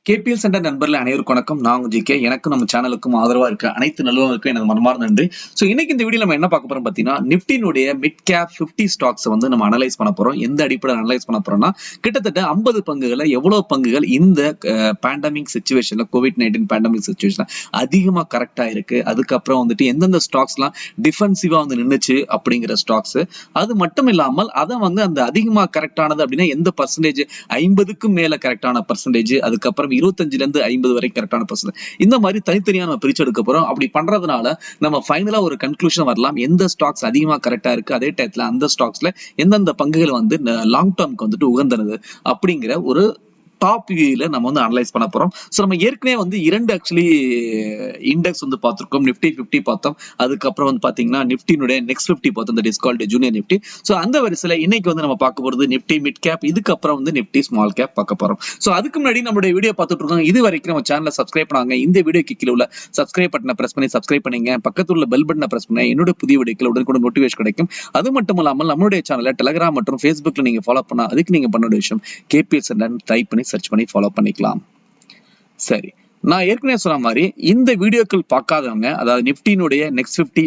KPL centre நண்பர்கள் அனைவருக்கும் வணக்கம். நான் உங்க ஜிகே. எனக்கு நம்ம சேனலுக்கும் ஆதரவா இருக்க அனைத்து நல்லவங்களுக்கும் எனது மனமார்ந்த நன்றி. சோ இன்னைக்கு இந்த வீடியோ நம்ம என்ன பார்க்க போறோம் பாத்தீங்கன்னா, நிப்டினுடைய மிட் கேப் 50 ஸ்டாக்ஸ் வந்து நம்ம அனலைஸ் பண்ண போறோம். எந்த அடிப்படையில் அனலைஸ் பண்ண போறோம்னா, கிட்டத்தட்ட 50 பங்குகளை எவ்வளவு பங்குகள் இந்த பேண்டமிக் சிச்சுவேஷன்ல கோவிட்-19 பேண்டமிக் சிச்சுவேஷன்ல அதிகமா கரெக்டா இருக்கு. அதுக்கப்புறம் வந்துட்டு எந்தெந்த ஸ்டாக்ஸ் எல்லாம் டிஃபென்சிவா வந்து நின்னுச்சு அப்படிங்கிற ஸ்டாக்ஸ். அது மட்டும் இல்லாமல் அதை வந்து அந்த அதிகமா கரெக்டானது அப்படின்னா எந்த பர்சன்டேஜ் 50க்கும் மேல கரெக்டான பர்சன்டேஜ், அதுக்கப்புறம் 25ல இருந்து 50 வரை கரெக்டான பர்சன்டேஜ், இந்த மாதிரி தனித்தனியா நம்ம பிரிச்சு எடுக்க போறோம். அப்படி பண்றதுனால நம்ம ஃபைனலா ஒரு கன்க்ளூஷன் வரலாம். எந்த ஸ்டாக்ஸ் அதிகமா கரெக்டா இருக்கு, அதே டயத்துல அந்த ஸ்டாக்ஸ்ல எந்தெந்த பங்குகள் வந்து லாங் டேர்ம்க்கு வந்துட்டு உகந்தனது அப்படிங்கிற ஒரு டாப் வியூல நம்ம வந்து அனலைஸ் பண்ண போறோம். சோ நம்ம ஏற்கனவே வந்து இரண்டு ஆக்சுவலி இண்டெக்ஸ் வந்து பார்த்திருக்கோம். நிப்டி 50 பார்த்தோம். அதுக்கப்புறம் வந்து பாத்தீங்கன்னா நிப்டினுடைய நெக்ஸ்ட் 50 பார்த்தோம். That is called junior Nifty. So அந்த வரிசையில இன்னைக்கு வந்து நம்ம பார்க்க போறது நிப்டி மிட் கேப், இதுக்கப்புறம் வந்து நிப்டி ஸ்மால் கேப் பார்க்க போறோம். சோ அதுக்கு முன்னாடி நம்மளுடைய வீடியோ பார்த்துட்டு இருக்காங்க, இது வரைக்கும் நம்ம சேனலை சப்ஸ்கிரைப் பண்ணாங்க, இந்த வீடியோக்கு கீழே உள்ள சப்ஸ்கிரைப் பட்டனை பிரஸ் பண்ணி சப்ஸ்கிரைப் பண்ணுங்க. பக்கத்துல உள்ள பெல் பட்டனை பிரஸ் பண்ணா என்னோட புதிய வீடியோக்கள் உடனுக்குடன் நோட்டிபிகேஷன் கிடைக்கும். அது மட்டும் இல்லாமல் நம்மளுடைய சேனலை டெலிகிராம் மற்றும் ஃபேஸ்புக்ல நீங்க ஃபாலோ பண்ணா அதுக்கு நீங்க பண்ண விஷயம் கேபிஎல் சென்டர் டைப் பண்ணி சர்ச் பண்ணி ஃபாலோ பண்ணிக்கலாம். சரி, நான் ஏற்கனவே சொன்ன மாதிரி இந்த வீடியோக்கள் பார்க்காதவங்க, அதாவது நிப்டினுடைய next 50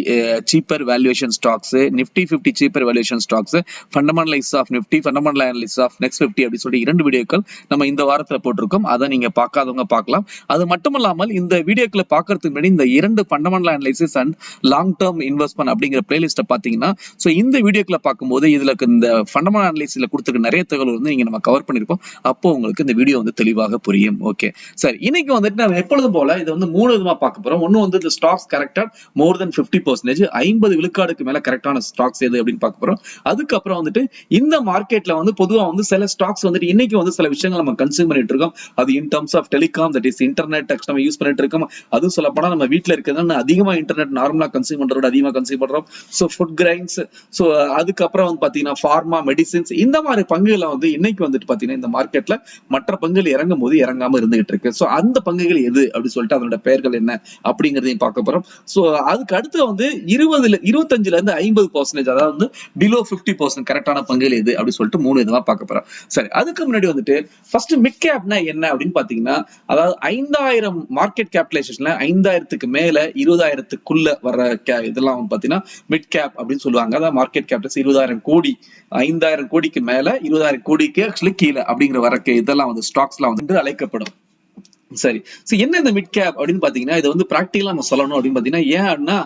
cheaper valuation stocks, Nifty 50 cheaper valuation stocks, fundamental analysis of Nifty, fundamental analysis of next 50 அப்படி சொல்லி 2 வீடியோக்கள் நம்ம இந்த வாரத்துல போட்டிருக்கோம். அதை நீங்க பார்க்காதவங்க பார்க்கலாம். அது மட்டும் இல்லாமல் இந்த வீடியோக்களை பார்க்கறதுக்கு முன்னாடி இந்த 2 fundamental analysis and long term investment அப்படிங்கிற பிளேலிஸ்ட்டை பார்த்தீங்கன்னா, ஸோ இந்த வீடியோக்களை பார்க்கும்போது இதுல இந்த ஃபண்டமெண்டல் அனாலிசிஸ்ல கொடுத்துருக்க நிறைய தகவல் வந்து நீங்க நம்ம கவர் பண்ணிருப்போம். அப்போ உங்களுக்கு இந்த வீடியோ வந்து தெளிவாக புரியும். ஓகே, சரி, இன்னைக்கு வந்துட்டு எப்பொழுது போல இது வந்து 3 விதமா பார்க்க போறோம். ஒன்னு வந்து the stocks corrected more than 50%, 50 விழுக்காடுக்கு மேல கரெக்டான ஸ்டாக்ஸ் எது அப்படின்னு பார்க்க போறோம். அதுக்கப்புறம் வந்துட்டு இந்த மார்க்கெட்ல வந்து பொதுவா வந்து சில ஸ்டாக்ஸ் வந்துட்டு இன்னைக்கு வந்து சில விஷயங்கள் நம்ம கன்சியூம் பண்ணிட்டு இருக்கோம். அது in terms of telecom, that is internet நம்ம யூஸ் பண்ணிட்டு இருக்கோம். அதுவும் சொல்ல போனா நம்ம வீட்டுல இருக்கிறது அதிகமா இன்டர்நெட் நார்மலா கன்சியூம் பண்றதோட அதிகமா கன்சியூம் பண்றோம். சோ ஃபுட் கிரைன்ஸ், சோ அதுக்கப்புறம் வந்து பாத்தீங்கன்னா ஃபார்மா, மெடிசின்ஸ், இந்த மாதிரி பங்குகளை வந்து இன்னைக்கு வந்துட்டு பாத்தீங்கன்னா இந்த மார்க்கெட்ல மற்ற பங்குகள் இறங்கும் போது இறங்காம இருந்துகிட்டு இருக்கு. சோ அந்த பங்குகள் எது அப்படி சொல்லிட்டு அதோட பெயர்கள் என்ன அப்படிங்கறதையும் பார்க்க போறோம். சோ அதுக்கு அடுத்து வந்து 25ல இருந்து 50%, அதாவது வந்து பிலோ 50% கரெக்டான பங்குகள் எது அப்படி சொல்லிட்டு 3 விதமா பார்க்க போறோம். சரி, அதுக்கு முன்னாடி வந்துட்டு ஃபர்ஸ்ட் மிட் கேப்னா என்ன அப்படின்னு பாத்தீங்கன்னா, அதாவது 5000 மார்க்கெட் கேபிடலைசேஷன்ல 5000க்கு மேல 20,000க்குள்ள வர இதெல்லாம் வந்து பாத்தீங்கன்னா மிட் கேப் அப்படின்னு சொல்லுவாங்க. அதாவது மார்க்கெட் கேபிடல் 20,000 கோடி, 5000 கோடிக்கு மேல 20,000 கோடிக்கு ஆக்சுவலி கீழே அப்படிங்கிற வர இதெல்லாம் வந்து ஸ்டாக்ஸ்லாம் வந்து அழைக்கப்படும். சரி, என்ன இந்த மிட் கேப் அப்படின்னு பாத்தீங்கன்னா, இது வந்து பிராக்டிகலா நம்ம சொல்லணும் அப்படின்னு பாத்தீங்கன்னா, ஏன் அப்படின்னா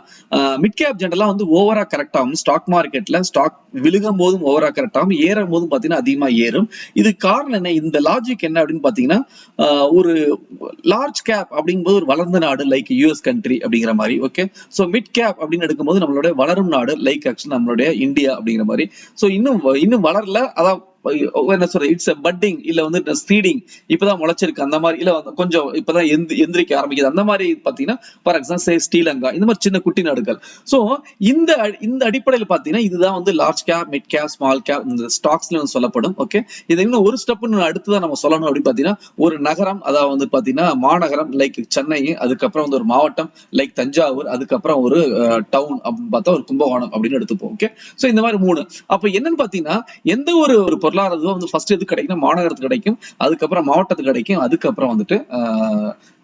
மிட் கேப் ஜெனரலா வந்து ஓவரா கரெக்ட் ஆகும். ஸ்டாக் மார்க்கெட்ல ஸ்டாக் விழுகும் போதும் ஓவரா கரெக்ட் ஆகும், ஏறும் போதும் பாத்தீங்கன்னா அதிகமா ஏறும். இது காரணம் என்ன, இந்த லாஜிக் என்ன அப்படின்னு பாத்தீங்கன்னா, ஒரு லார்ஜ் கேப் அப்படிங்கும்போது ஒரு வளர்ந்த நாடு லைக் யூஎஸ் கண்ட்ரி அப்படிங்கிற மாதிரி. ஓகே, சோ மிட் கேப் அப்படின்னு எடுக்கும்போது நம்மளுடைய வளரும் நாடு லைக் ஆக்சுவலி நம்மளுடைய இந்தியா அப்படிங்கிற மாதிரி. சோ இன்னும் வளரல, அதான் என்ன சொல்ற, இட்ஸ் பட்டிங், இல்ல வந்து சீடிங், இப்பதான் முளைச்சிருக்கு அந்த மாதிரி, இல்ல கொஞ்சம் இப்பதான் எந்திரிக்க ஆரம்பிக்குது அந்த மாதிரி பாத்தீங்கன்னா, ஃபார் எக்ஸாம்பிள் ஸ்ரீலங்கா, இந்த மாதிரி சின்ன குட்டி நாடுகள். சோ இந்த அடிப்படையில் பாத்தீங்கன்னா இதுதான் வந்து large cap, mid cap, small cap இந்த ஸ்டாக்ஸ்ல சொல்லப்படும். ஓகே, இது இன்னும் ஒரு ஸ்டெப் அடுத்துதான் நம்ம சொல்லணும் அப்படின்னு பாத்தீங்கன்னா, ஒரு நகரம், அதாவது வந்து பாத்தீங்கன்னா மாநகரம் லைக் சென்னை, அதுக்கப்புறம் வந்து ஒரு மாவட்டம் லைக் தஞ்சாவூர், அதுக்கப்புறம் ஒரு டவுன் அப்படின்னு பார்த்தா ஒரு கும்பகோணம் அப்படின்னு எடுத்துப்போம். ஓகே, சோ இந்த மாதிரி 3. அப்ப என்னன்னு பாத்தீங்கன்னா, எந்த ஒரு பொருளாதாரம் வந்து ஃபர்ஸ்ட் எது கிடைக்கும், மாநகரத்துக்கு கிடைக்கும், அதுக்கப்புறம் மாவட்டத்துக்கு கிடைக்கும், அதுக்கப்புறம் வந்துட்டு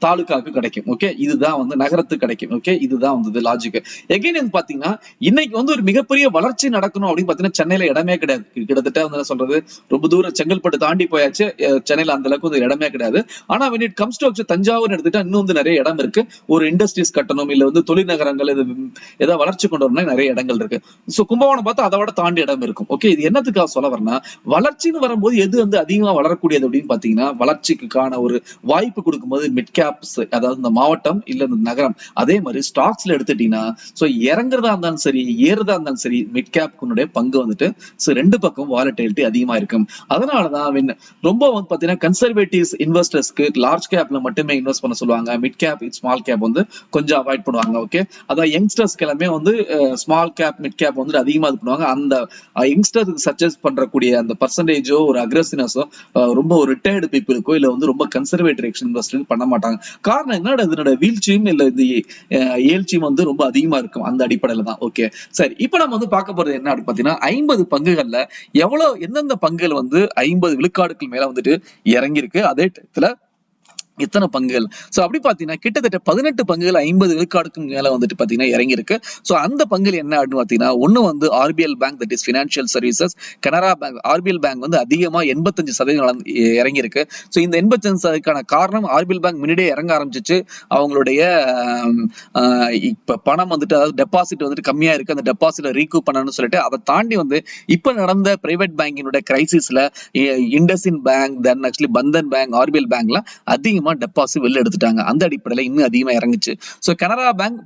தாலுகாக்கு கிடைக்கும். ஓகே, இதுதான் வந்து நகரத்துக்கு கிடைக்கும். ஓகே, இதுதான் வந்து லாஜிக். எகைன் பாத்தீங்கன்னா இன்னைக்கு வந்து ஒரு மிகப்பெரிய வளர்ச்சி நடக்கணும் அப்படின்னு பாத்தீங்கன்னா சென்னையில இடமே கிடையாது. கிட்டத்தட்ட வந்து என்ன சொல்றது, ரொம்ப தூரம் செங்கல்பட்டு தாண்டி போயாச்சு, சென்னையில அந்த அளவுக்கு வந்து இடமே கிடையாது. ஆனா when it comes to Thanjavur எடுத்துட்டா இன்னும் வந்து நிறைய இடம் இருக்கு. ஒரு இண்டஸ்ட்ரீஸ் கட்டணும், இல்ல வந்து தொழில் நகரங்கள் ஏதாவது வளர்ச்சி கொண்டு வரணும்னா நிறைய இடங்கள் இருக்கு. சோ கும்பகோணம் பார்த்தா அதை விட தாண்டி இடம் இருக்கும். ஓகே, இது என்னத்துக்காக சொல்ல வரேன்னா, வளர்ச்சின்னு வரும்போது எது வந்து அதிகமா வளரக்கூடியது அப்படின்னு பாத்தீங்கன்னா, வளர்ச்சிக்கான ஒரு வாய்ப்பு கொடுக்கும்போது மிட் கேப்ஸ், அதாவது இந்த மாவட்டம் இல்ல இந்த நகரம். அதே மாதிரி ஸ்டாக்ஸ்ல எடுத்துட்டீங்கன்னா, சோ இறங்குறதா இருந்தாலும் சரி, ஏறுறதா இருந்தாலும் சரி, மிட் கேப்னுடைய பங்கு வந்துட்டு ரெண்டு பக்கம் வாலட்டிலிட்டி அதிகமா இருக்கும். அதனாலதான் ரொம்ப வந்து பாத்தீங்கன்னா கன்சர்வேட்டிவ் இன்வெஸ்டர்ஸ்க்கு லார்ஜ் கேப்ல மட்டுமே இன்வெஸ்ட் பண்ண சொல்லுவாங்க. மிட் கேப், ஸ்மால் கேப் வந்து கொஞ்சம் அவாய்ட் பண்ணுவாங்க. ஓகே, அதான் யங்ஸ்டர்ஸ்க்கு எல்லாமே வந்து ஸ்மால் கேப், மிட் கேப் வந்து அதிகமா இது பண்ணுவாங்க. அந்த யங்ஸ்டருக்கு சஜஸ்ட் பண்றக்கூடிய அந்த பர்சன்டேஜோ ஒரு அக்ரெசிவ்னஸோ ரொம்ப ஒரு ரிட்டையர்டு பீப்புளுக்கோ இல்ல வந்து ரொம்ப கன்சர்வேட்டிவ் இன்வெஸ்டர் பண்ண மாட்டாங்க. காரணம் என்னோட இதனோட வீழ்ச்சியும் இல்ல இந்த ஏழ்ச்சியும் வந்து ரொம்ப அதிகமா இருக்கும். அந்த அடிப்படையில தான். ஓகே, சரி, இப்ப நம்ம வந்து பார்க்க போறது என்ன அப்படின்னு பாத்தீங்கன்னா, 50 பங்குகள்ல எந்தெந்த பங்குகள் வந்து 50 விழுக்காடுகள் மேல வந்துட்டு இறங்கி இருக்கு, அதே டயத்துல எத்தனை பங்குகள். சோ அப்படி பாத்தீங்கன்னா கிட்டத்தட்ட 18 பங்குகள் 50 விழுக்காடுக்கு மேல வந்துட்டு பாத்தீங்கன்னா இறங்கி இருக்கு. சோ அந்த பங்குகள் என்ன அப்படின்னு பாத்தீங்கன்னா ஒண்ணு வந்து RBL bank, that is financial services. Canara bank, RBL bank வந்து அதிகமா 85% இறங்கி இருக்கு. சோ இந்த 85%க்கான காரணம் ஆர்பிஎல் பேங்க் முன்னாடியே இறங்க ஆரம்பிச்சிச்சு. அவங்களுடைய இப்ப பணம் வந்துட்டு, அதாவது டெபாசிட் வந்துட்டு கம்மியா இருக்கு, அந்த டெபாசிட் ரீகூப் பண்ணணும்னு சொல்லிட்டு அதை தாண்டி வந்து இப்ப நடந்த பிரைவேட் பேங்கினுடைய கிரைசிஸ்ல IndusInd bank, then actually Bandhan bank, RBL பேங்க்ல அதிகமா டெபாசிட் வெளில எடுத்துட்டாங்க. அந்த அடிப்படையில இன்னும் அதிகமா இறங்குச்சு. So Canara bank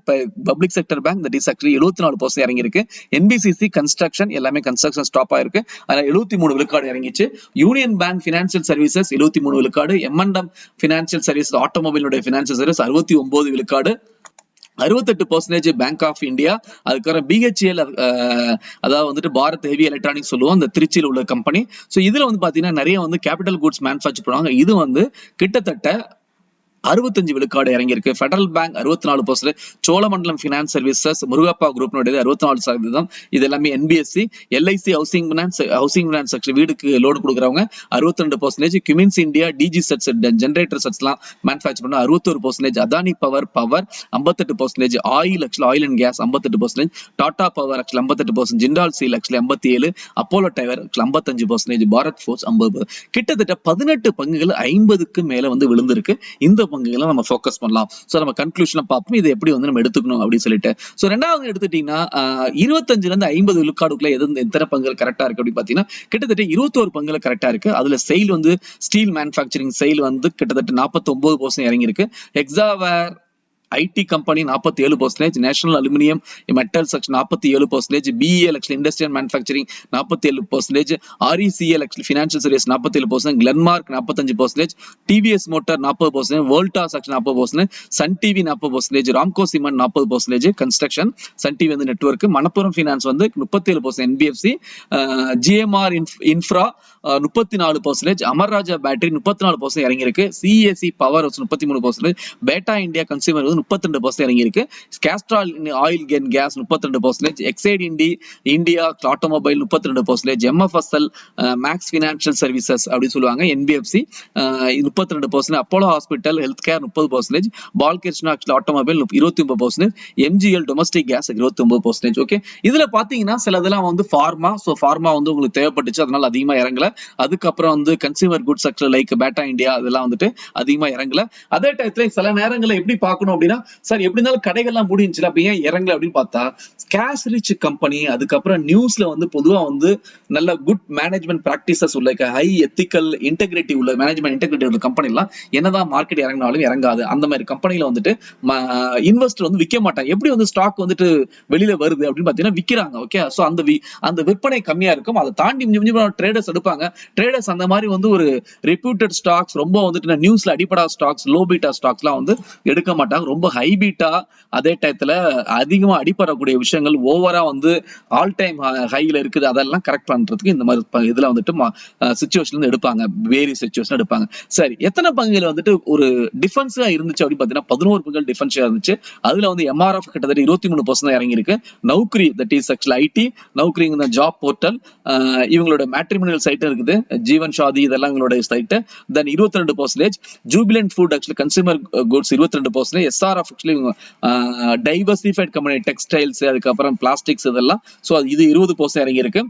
public sector bank, that is actually 74% இறங்கி இருக்கு. என்பிசிசி கன்ஸ்ட்ரக்ஷன் எல்லாமே கன்ஸ்ட்ரக்ஷன் ஸ்டாப் ஆயிருக்கு, அதனால 73 விழுக்காடு இறங்கிச்சு. யூனியன் பேங்க் பினான்சியல் சர்வீசஸ் 73 விழுக்காடு. எம்என்டம் பினான்சியல் சர்வீஸ், ஆட்டோமொபைலுடைய பினான்சியல் சர்வீஸ் 69 விழுக்காடு. 68% பேங்க் ஆஃப் இந்தியா. அதுக்கப்புறம் பிஹெச்எல், அதாவது வந்துட்டு பாரத் ஹெவி எலக்ட்ரானிக்ஸ் சொல்லுவோம், இந்த திருச்சியில் உள்ள கம்பெனி. சோ இதுல வந்து பாத்தீங்கன்னா நிறைய வந்து கேபிட்டல் குட்ஸ் மேனுஃபேக்சர் பண்ணுவாங்க. இது வந்து கிட்டத்தட்ட 65 விழுக்காடு இறங்கி இருக்கு. Federal bank 64%, Cholamandalam finance services, Murugappa group 64%. இது எல்லாமே என்பிஎஸ்சி. எல்ஐசி ஹவுசிங் பினான்ஸ் வீடுக்கு லோன் கொடுக்குறவங்க 62%. Cummins India DG sets, generator sets எல்லாம் மேனுஃபேக்சர் பண்ண 61%. Adani power 58%. Oil and gas 58%. Tata power 58%. Jindal steel 57%. Apollo tyre 55%. Bharat forge 50%. கிட்டத்தட்ட 18 பங்குகள் 50க்கு மேல வந்து விழுந்திருக்கு. இந்த பங்குகளை நம்ம ஃபோக்கஸ் பண்ணலாம். சோ நம்ம கன்க்ளூஷனை பார்ப்போம், இது எப்படி வந்து நம்ம எடுத்துக்கணும் அப்படின்னு சொல்லிட்டு. சோ ரெண்டாவது எடுத்துட்டீங்கன்னா 25ல இருந்து 50 விழுக்காடுக்குள்ள எத்தனை பங்குகள் கரெக்டா இருக்கு அப்படின்னு பாத்தீங்கன்னா கிட்டத்தட்ட 21 பங்குகள் கரெக்டா இருக்கு. அதுல செயில் வந்து ஸ்டீல் மேனுஃபேக்சரிங் செயில் வந்து கிட்டத்தட்ட 49% இறங்கி இருக்கு. Hexaware IT company 47%, national aluminium metals 47%, BEL industrial manufacturing 47%, RECL financial service 47%, Glenmark 45%, TVS motor 40%, Voltas 40%, Sun TV 40%, Ramco cement 40%, construction Sun TV வந்து நெட்வொர்க், மணப்புரம் பினான்ஸ் வந்து 37%, NBFC, GMR infra 34%, Amararaja battery 34% இறங்கி இருக்கு. CSC power 33%, Bata India consumer 32% இறங்கி இருக்கு. Castrol oil and gas 32%, Exide India automobile 32%, MFSL maths financial services அப்படி சொல்லுவாங்க, NBFC 32%, Apollo hospital health care 30%, Balkrishna automobile 29%, MGL domestic gas 29%. Okay, இதுல பாத்தீங்கன்னா சில இதெல்லாம் வந்து ஃபார்மா. சோ ஃபார்மா வந்து உங்களுக்கு தேவைப்பட்டுச்சு, அதனால அதிகமா இறங்கல. அதுக்கப்புறம் வந்து கன்சியூமர் குட் செக்டர் லைக் பேட்டா இந்தியா அதெல்லாம் வந்துட்டு அதிகமா இறங்கல. அதே டயத்துல சில நேரங்களை எப்படி பார்க்கணும் அப்படின்னா, சார் எப்படி இருந்தாலும் கடைகள்லாம் முடிஞ்சுல, அப்ப ஏன் இறங்கல அப்படின்னு பார்த்தா கேஷ் ரிச் கம்பெனி, அதுக்கப்புறம் நியூஸ்ல வந்து பொதுவா வந்து நல்ல குட் மேனேஜ்மெண்ட் பிராக்டிசஸ் உள்ள ஹை எத்திக்கல் இன்டெகிரிட்டி உள்ள மேனேஜ்மெண்ட் இன்டெகிரிட்டி உள்ள கம்பெனி எல்லாம் என்னதான் மார்க்கெட் இறங்கினாலும் இறங்காது. அந்த மாதிரி கம்பெனில வந்துட்டு இன்வெஸ்டர் வந்து விற்க மாட்டாங்க. எப்படி வந்து ஸ்டாக் வந்துட்டு வெளியில வருது அப்படின்னு பாத்தீங்கன்னா விக்கிறாங்க. ஓகே, சோ அந்த விற்பனை கம்மியா இருக்கும். அதை தாண்டி ட்ரேடர்ஸ் எடுப்பாங்க. ட்ரேடர்ஸ் அந்த மாதிரி வந்து ஒரு ரெப்யூட்டட் ஸ்டாக்ஸ், ரொம்ப வந்துட்டு நியூஸ்ல அடிப்படா ஸ்டாக்ஸ், லோ பீட்டா ஸ்டாக்ஸ்லாம் வந்து எடுக்க மாட்டாங்க. ரொம்ப ஹை பீட்டா, அதே டயத்துல அதிகமா அடிப்படக்கூடிய விஷயங்கள் ஓவரா வந்து ஆல் டைம் ஹைல இருக்குது, அதெல்லாம் கரெக்ட் பண்றதுக்கு இந்த மாதிரி இதுல வந்துட்டு சிச்சுவேஷன் எடுப்பாங்க, வேரி சிச்சுவேஷன் எடுப்பாங்க. சரி, எத்தனை பங்குகள் வந்துட்டு ஒரு டிஃபென்ஸா இருந்துச்சு அப்படின்னு பாத்தீங்கன்னா 11 பங்குகள் டிஃபென்ஸா இருந்துச்சு. அதுல வந்து எம்ஆர்எஃப் கிட்டத்தட்ட 23% இறங்கி இருக்கு. Naukri, that is actually IT, Naukri job portal, இவங்களோட மேட்ரிமோனியல் சைட் இருக்குது, ஜீவன் ஷாதி இதெல்லாம் இவங்களோட site. Then 22%, Jubilant food actually consumer goods 22%, SRF actually diversified company textiles, அதுக்கப்புறம் பிளாஸ்டிக்ஸ் இதெல்லாம். சோ இது 20% இறங்கி இருக்கு.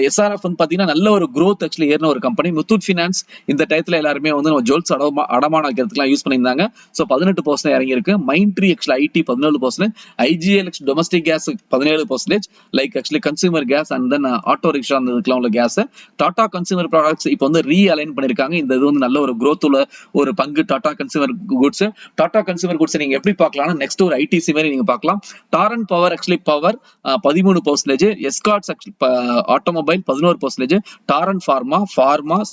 எஸ்ஆர்எஃப் வந்து பாத்தீங்கன்னா நல்ல ஒரு growth ஆக்சுவலி ஏறின ஒரு கம்பெனி. முத்தூட் பினான்ஸ் இந்த டயத்துல எல்லாருமே வந்து ஜுவல்ஸ் அடமான வைக்கிறதுக்குலாம் யூஸ் பண்ணியிருந்தாங்க. சோ 18% இறங்கி இருக்கு. Mindtree actually IT 17%, IGL domestic gas 17%, like actually consumer gas and then auto rickshaw அந்த கேஸ். டாடா கன்சியூமர் ப்ராடக்ட்ஸ் இப்போ வந்து ரீஅலைன் பண்ணிருக்காங்க. இந்த இது வந்து நல்ல ஒரு growth உள்ள ஒரு பங்கு Tata consumer goods. Tata consumer goods நீங்க எப்படி பார்க்கலாம்னா நெக்ஸ்ட் ஒரு ஐடிசி மாதிரி நீங்க பார்க்கலாம். Torrent power actually power 13%, Escorts automobile 11%, Torrent pharma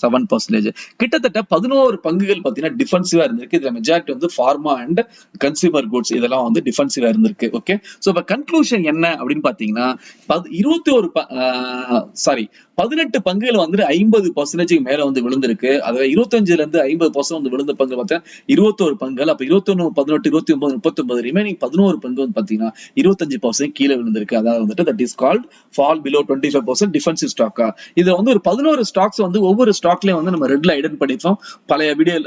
7%. கிட்டத்தட்ட 11 பங்குகள் பாத்தீங்கன்னா டிஃபென்சிவா இருந்திருக்கு. இதுல மெஜாரிட்டி வந்து ஃபார்மா அண்ட் கன்சியூமர் குட்ஸ் இதெல்லாம் வந்து டிஃபென்சிவா இருந்திருக்கு. ஓகே, சோ இப்ப கன்க்ளூஷன் என்ன அப்படின்னு பாத்தீங்கன்னா 21 18 பங்குகள் வந்து 50% மேல வந்து விழுந்திருக்கு. அதாவது 25ல இருந்து 50% வந்து விழுந்த பங்கு பார்த்தீங்கன்னா 21 பங்குகள். அப்ப 21, 18, 29, 39 ரிமைனிங் 11 பங்கு வந்து பாத்தீங்கன்னா 25% கீழே விழுந்திருக்கு. அதாவது வந்துட்டு that is called fall below 25% defensive ஸ்டாக்கா. இதுல வந்து ஒரு 11 ஸ்டாக்ஸ் வந்து ஒவ்வொரு ஸ்டாக்லயும் வந்து நம்ம ரெட்ல ஐடென்ட் பண்ணிருக்கோம். பழைய வீடியோ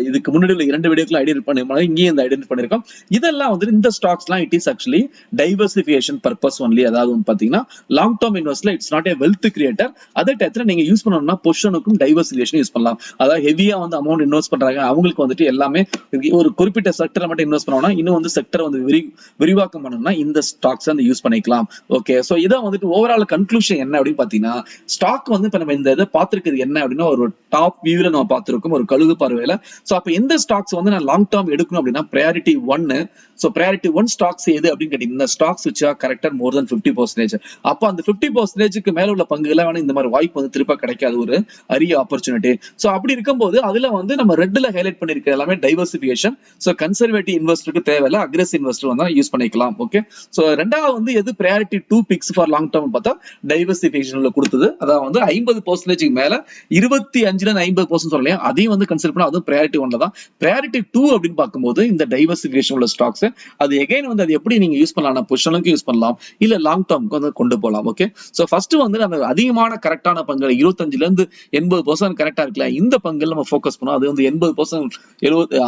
இதுக்கு முன்னாடி உள்ள 2 வீடியோக்கள் ஐடென்ட் பண்ணிருக்கோம். இங்கேயும் இந்த ஐடென்ட் பண்ணிருக்கோம். இதெல்லாம் வந்து இந்த ஸ்டாக்ஸ்லாம் it is actually diversification purpose only. அதாவது வந்து பாத்தீங்கன்னா லாங் டர்ம் இன்வெஸ்ட்ல it's not a wealth creator. அதே டயத்துல நீங்க யூஸ் பண்ணணும்னா பொசிஷனுக்கும் டைவர்சிஃபிகேஷன் யூஸ் பண்ணலாம். அதாவது ஹெவியா வந்து அமௌண்ட் இன்வெஸ்ட் பண்றாங்க அவங்களுக்கு வந்துட்டு எல்லாமே ஒரு குறிப்பிட்ட செக்டரை மட்டும் இன்வெஸ்ட் பண்ணோம்னா இன்னும் வந்து செக்டர் வந்து விரிவாக்கம் பண்ணணும்னா இந்த ஸ்டாக்ஸ் வந்து யூஸ் பண்ணிக்கலாம். ஓகே, சோ இதான் வந்துட்டு ஓவரால் கன்க்ளூஷன் என்ன அப்படின்னு பாத்தீங்கன்னா ஸ்டாக் வந்து இப்ப நம்ம இந்த இதை பார்த்திருக்கிறது என்ன அப்படின்னா ஒரு டாப் வியூல நம்ம பார்த்திருக்கோம் ஒரு கழுகு பார்வையில. சோ அப்ப எந்த ஸ்டாக்ஸ் வந்து நான் லாங் டர்ம் எடுக்கணும் அப்படின்னா பிரையாரிட்டி 1. சோ பிரையாரிட்டி 1 ஸ்டாக்ஸ் எது அப்படின்னு கேட்டீங்கன்னா இந்த stocks which are corrected more than 50%. அப்ப அந்த 50%க்கு மேல உள்ள பங்குகளை வேணும் இந்த மாதிரி வாய்ப்பு வந்து திருப்ப கிடைக்காது ஒரு அரிய ஆப்பர்ச்சுனிட்டி. சோ அப்படி இருக்கும்போது அதுல வந்து நம்ம ரெட்ல ஹைலைட் பண்ணிருக்க எல்லாமே டைவர்சிபிகேஷன். சோ கன்சர்வேட்டிவ் இன்வெஸ்டருக்கு தேவையில்ல, அக்ரெசிவ் இன்வெஸ்டர் வந்து யூஸ் பண்ணிக்கலாம். ஓகே, சோ ரெண்டாவது வந்து எது priority 2 picks for long term பார்த்தா டைவர்சிபிகேஷன்ல கொடுத்தது. அதாவது வந்து 50% மேல 25ல 50% சொல்லலையா அதையும் வந்து கன்சிடர் பண்ணா அதுவும் பிரையாரிட்டி 1ல தான். பிரையாரிட்டி 2 அப்படின்னு பார்க்கும்போது இந்த டைவர்சிபிகேஷன் உள்ள ஸ்டாக்ஸ் அது எகைன் வந்து அது எப்படி நீங்க யூஸ் பண்ணலாம், பொசிஷனுக்கு யூஸ் பண்ணலாம் இல்ல லாங் டர்ம்க்கு வந்து கொண்டு போகலாம். ஓகே, சோ ஃபர்ஸ்ட் வந்து நம்ம அதிகமான கரெக்டான பங்குகள் 25ல இருந்து 80% கரெக்டா இருக்குல்ல இந்த பங்குகள் நம்ம ஃபோக்கஸ் பண்ணோம். அது வந்து 80%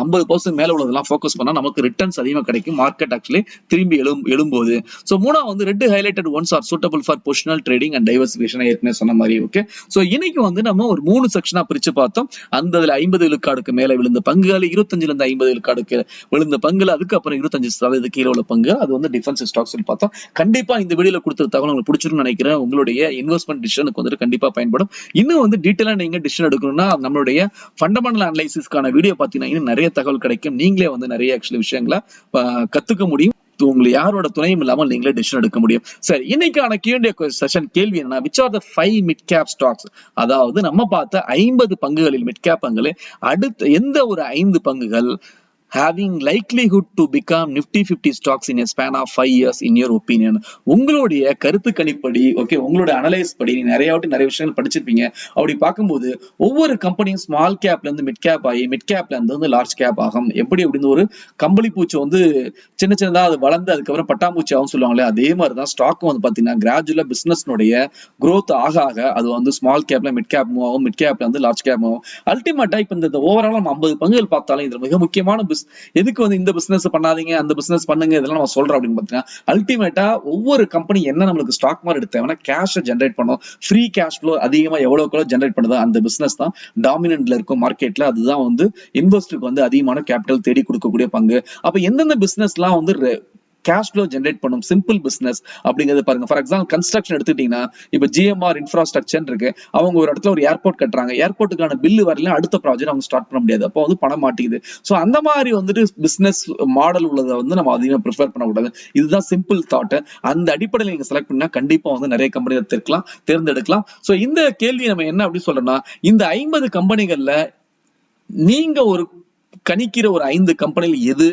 50% மேல உள்ளதெல்லாம் ஃபோக்கஸ் பண்ணா நமக்கு ரிட்டர்ன்ஸ் அதிகமா கிடைக்கும் மார்க்கெட் ஆக்சுவலி திரும்பி எழும்போது. சோ மூணாவது வந்து red highlighted ones are suitable for positional trading and diversification ஏற்கனவே சொன்ன மாதிரி. ஓகே, சோ இன்னைக்கு வந்து நம்ம ஒரு 3 செக்ஷனா பிரிச்சு பார்த்தோம். அந்த 50 விழுக்காடுக்கு மேல விழுந்த பங்குகள், 25ல இருந்து 50 விழுக்காடுக்கு விழுந்த பங்குகள், அதுக்கப்புறம் 25% கீழே உள்ள பங்கு அது வந்து டிஃபென்சிவ் ஸ்டாக்ஸ் பார்த்தோம். கண்டிப்பா இந்த வீடியோல கொடுத்த தகவல் உங்களுக்கு பிடிச்சிருக்கும்னு நினைக்கிறேன். உங்களுடைய இன்வெஸ்ட்மெண்ட் டிசிஷனுக்கு வந்துட்டு கண்டிப்பா பயன்படும். இன்னும் வந்து டீடைலா நீங்க டிசிஷன் எடுக்கணும்னா நம்மளுடைய ஃபண்டமெண்டல் அனலைசிஸ்க்கான வீடியோ பார்த்தீங்கன்னா இன்னும் நிறைய தகவல் கிடைக்கும். நீங்களே வந்து நிறைய ஆக்சுவலி விஷயங்களை கத்துக்க முடியும். உங்களுக்கு யாரோட துணையும் இல்லாமல் நீங்களே டிசிஷன் எடுக்க முடியும். சரி, இன்னைக்கான Q&A செஷன் கேள்வி என்னன்னா which are the 5 mid cap stocks. அதாவது நம்ம பார்த்த 50 பங்குகளில் மிட் கேப் பங்குகளில் அடுத்த எந்த ஒரு 5 பங்குகள் having likelihood to become Nifty 50 stocks in a span of 5 years in your opinion. உங்களுடைய கருத்து கணிப்படி, ஓகே, உங்களுடைய அனலைஸ் படி நிறைய விஷயங்கள் படிச்சிருப்பீங்க. அப்படி பார்க்கும்போது ஒவ்வொரு கம்பெனியும் ஸ்மால் கேப்ல இருந்து மிட் கேப் ஆகி மிட் கேப்ல இருந்து லார்ஜ் கேப் ஆகும். எப்படி அப்படின்னு ஒரு கம்பளி பூச்சி வந்து சின்னதா அது வளர்ந்து அதுக்கப்புறம் பட்டாம்பூச்சி ஆகும் சொல்லுவாங்களே அதே மாதிரிதான் ஸ்டாக் வந்து பாத்தீங்கன்னா கிராஜுவலா பிசினஸ்னுடைய growth ஆக அது வந்து ஸ்மால் கேப்ல மிட் கேப் மூவ் ஆகும், மிட் கேப்ல இருந்து லார்ஜ் கேப் ஆகும். அல்டிமேட்டா இப்ப இந்த ஓவரால் நம்ம 50 பங்குகள் பார்த்தாலும் இதுல மிக முக்கியமான எதுக்கு வந்து இந்த பிசினஸ் பண்ணாதீங்க அந்த பிசினஸ் பண்ணுங்க இதெல்லாம் நம்ம சொல்றோம் அப்படின்னு பாத்தீங்கன்னா அல்டிமேட்டா ஒவ்வொரு கம்பெனி என்ன நம்மளுக்கு ஸ்டாக் மார்க்கெட் தேவைன்னா கேஷ் ஜென்ரேட் பண்ணும். ஃப்ரீ கேஷ் ஃப்ளோ அதிகமா எவ்வளவு ஜென்ரேட் பண்ணுதோ அந்த பிசினஸ் தான் டாமினன்ட்ல இருக்கும் மார்க்கெட்ல. அதுதான் வந்து இன்வெஸ்டருக்கு வந்து அதிகமான கேபிட்டல் தேடி கொடுக்கக்கூடிய பங்கு. அப்ப எந்தெந்த பிசினஸ் எல்லாம் வந்து கேஷ் ஃப்ளோ ஜென்ரேட் பண்ணும் சிம்பிள் பிசினஸ் அப்படிங்கிறது பாருங்க. ஃபார் எக்ஸாம்பிள் கன்ஸ்ட்ரக்ஷன் எடுத்துட்டீங்கன்னா இப்ப GMR இன்ஃப்ராஸ்ட்ரக்சர் இருக்கு. அவங்க ஒரு இடத்துல ஒரு ஏர்போர்ட் கட்டுறாங்க, ஏர்போர்ட்டுக்கான பில்லு வரல அடுத்த ப்ராஜெக்ட் அவங்க ஸ்டார்ட் பண்ண முடியாது. அப்போ வந்து பணம் மாட்டேங்குது. சோ அந்த மாதிரி வந்துட்டு பிசினஸ் மாடல் உள்ளதை வந்து நம்ம அதிகமாக ப்ரிஃபர் பண்ணக்கூடாது. இதுதான் சிம்பிள் தாட். அந்த அடிப்படையில் நீங்க செலக்ட் பண்ணா கண்டிப்பா வந்து நிறைய கம்பெனி தேர்ந்தெடுக்கலாம். சோ இந்த கேள்வி நம்ம என்ன அப்படி சொல்றோம்னா இந்த 50 கம்பெனிகள்ல நீங்க ஒரு கணிக்கிற ஒரு 5 கம்பெனில எது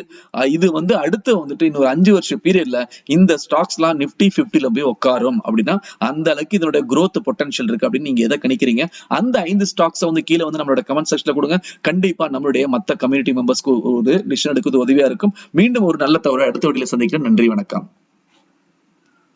இது வந்து அடுத்து வந்துட்டு இன்னொரு 5 வருஷ பீரியட்ல இந்த ஸ்டாக்ஸ் எல்லாம் Nifty 50ல போய் உட்காரும் அப்படின்னா அந்த அளவுக்கு இதோட growth பொட்டன்ஷியல் இருக்கு அப்படின்னு நீங்க எதை கணிக்கிறீங்க? அந்த 5 ஸ்டாக்ஸ் வந்து கீழே வந்து நம்மளோட கமெண்ட் செக்ஷன்ல கொடுங்க. கண்டிப்பா நம்மளுடைய மத்த கம்யூனிட்டி மெம்பர்ஸ்க்கு ஒரு டிசிஷன் எடுக்கிறது உதவியா இருக்கும். மீண்டும் ஒரு நல்ல தவிர அடுத்த வீடியோல சந்திக்கிறேன். நன்றி, வணக்கம்.